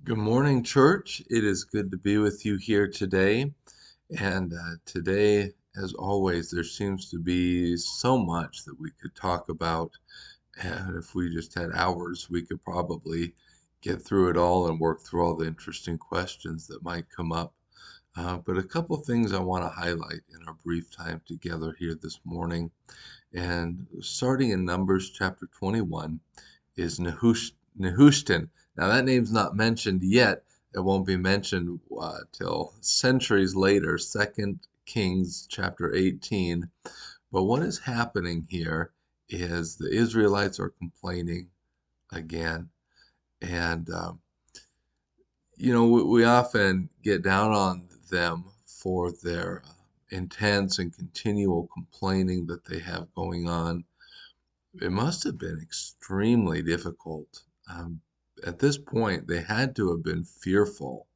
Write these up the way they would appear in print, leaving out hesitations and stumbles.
Good morning, church. It is good to be with you here today. And today, as always, there seems to be so much that we could talk about. And if we just had hours, we could probably get through it all and work through all the interesting questions that might come up. But a couple things I want to highlight in our brief time together here this morning. And starting in Numbers chapter 21 is Nehushtan. Now, that name's not mentioned yet. It won't be mentioned till centuries later, Second Kings chapter 18. But what is happening here is the Israelites are complaining again. And we often get down on them for their intense and continual complaining that they have going on. It must have been extremely difficult. At this point, they had to have been fearful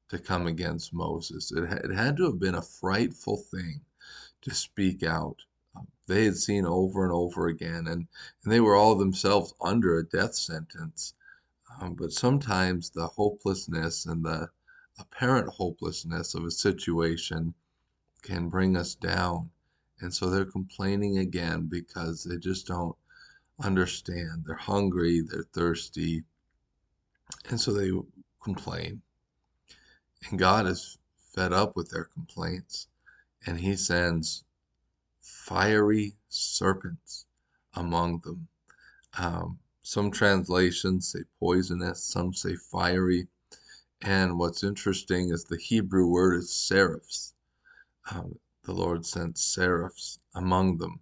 to come against Moses. It had to have been a frightful thing to speak out. They had seen over and over again, and they were all themselves under a death sentence. But sometimes the hopelessness and the apparent hopelessness of a situation can bring us down. And so they're complaining again because they just don't understand. They're hungry, they're thirsty, and so they complain. And God is fed up with their complaints, and He sends fiery serpents among them. Some translations say poisonous, some say fiery. And what's interesting is the Hebrew word is seraphs. The Lord sent seraphs among them.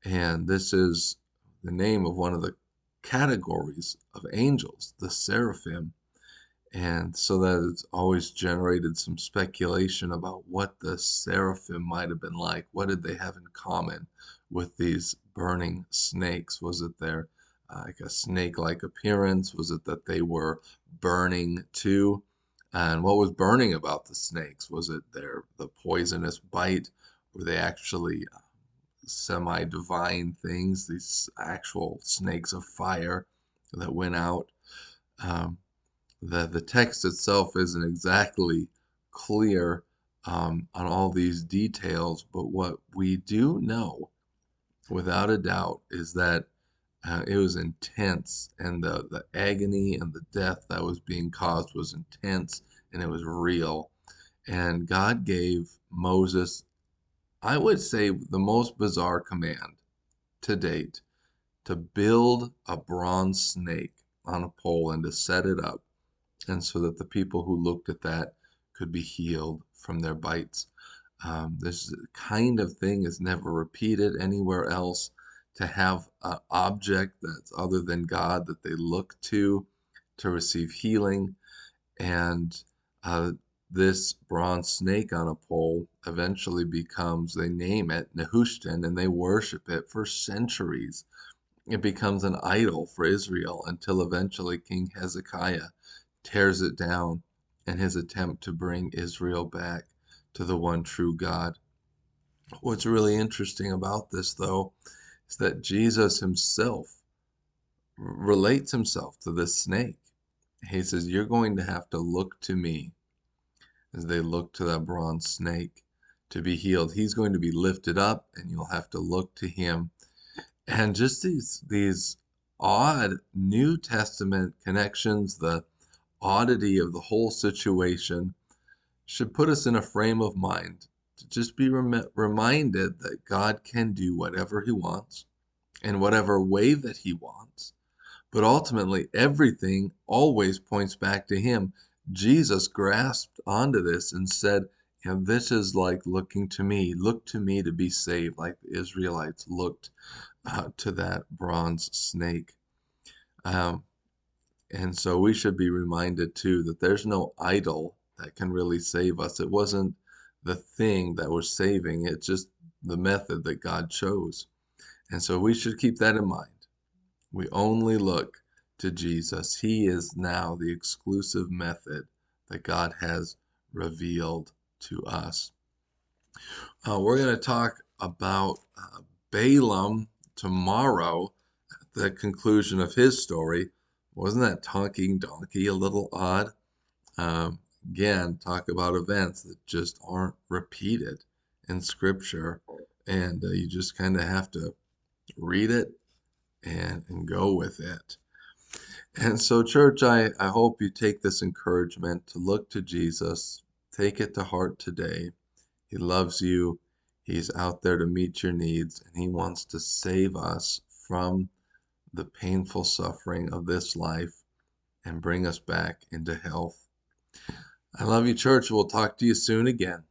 And this is the name of one of the categories of angels, the seraphim. And so that it's always generated some speculation about what the seraphim might have been like. What did they have in common with these burning snakes? Was it their like a snake-like appearance? Was it that they were burning too? And what was burning about the snakes? Was it the poisonous bite? Were they actually semi-divine things, these actual snakes of fire that went out? Um, the text itself isn't exactly clear on all these details, but what we do know without a doubt is that it was intense, and the agony and the death that was being caused was intense and it was real. And God gave Moses, I would say, the most bizarre command to date to build a bronze snake on a pole and to set it up, and so that the people who looked at that could be healed from their bites. This kind of thing is never repeated anywhere else. To have an object that's other than God that they look to receive healing, and uh, this bronze snake on a pole eventually becomes, they name it Nehushtan, and they worship it for centuries. It becomes an idol for Israel until eventually King Hezekiah tears it down in his attempt to bring Israel back to the one true God. What's really interesting about this, though, is that Jesus himself relates himself to this snake. He says, "You're going to have to look to me," as they look to that bronze snake to be healed. He's going to be lifted up, and you'll have to look to him. And just these odd New Testament connections, the oddity of the whole situation should put us in a frame of mind to just be reminded that God can do whatever He wants in whatever way that He wants. But ultimately, everything always points back to Him. Jesus grasped onto this and said, this is like looking to me. Look to me to be saved, like the Israelites looked to that bronze snake. Um, and so we should be reminded too that there's no idol that can really save us. It wasn't the thing that was saving, it's just the method that God chose. And so we should keep that in mind. We only look to Jesus. He is now the exclusive method that God has revealed to us. We're going to talk about Balaam tomorrow at the conclusion of his story. Wasn't that talking donkey a little odd? Again, talk about events that just aren't repeated in Scripture, and you just kind of have to read it and go with it. And so, church, I hope you take this encouragement to look to Jesus, take it to heart today. He loves you. He's out there to meet your needs, and He wants to save us from the painful suffering of this life and bring us back into health. I love you, church. We'll talk to you soon again.